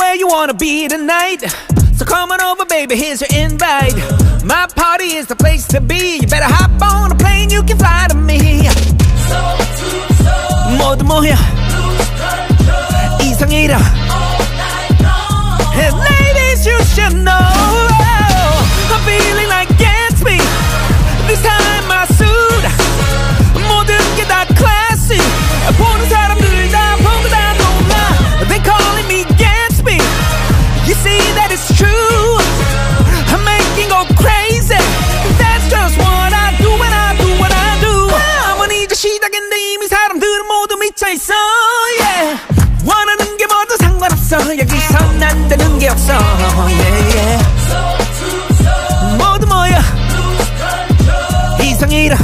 where you wanna be tonight. So come on over, baby, here's your invite. My party is the place to be. You better hop on a plane, you can fly to me. 모두 모여 이상이라. And ladies, you should know I'm feeling like Gatsby. This time my suit 모든 게 다 classy. 보는 사람들 다 보고 다 놀라. They calling me Gatsby. You see that it's true. I'm making go crazy. That's just what I do when I do what I do. 아무리 이제 시작인데 이미 사람들은 모두 미쳐있어. Yeah. 원하는 게 뭐든 상관없어. 여기선 안 되는 게 없어. Yeah, yeah. 모두 모여 이상이라.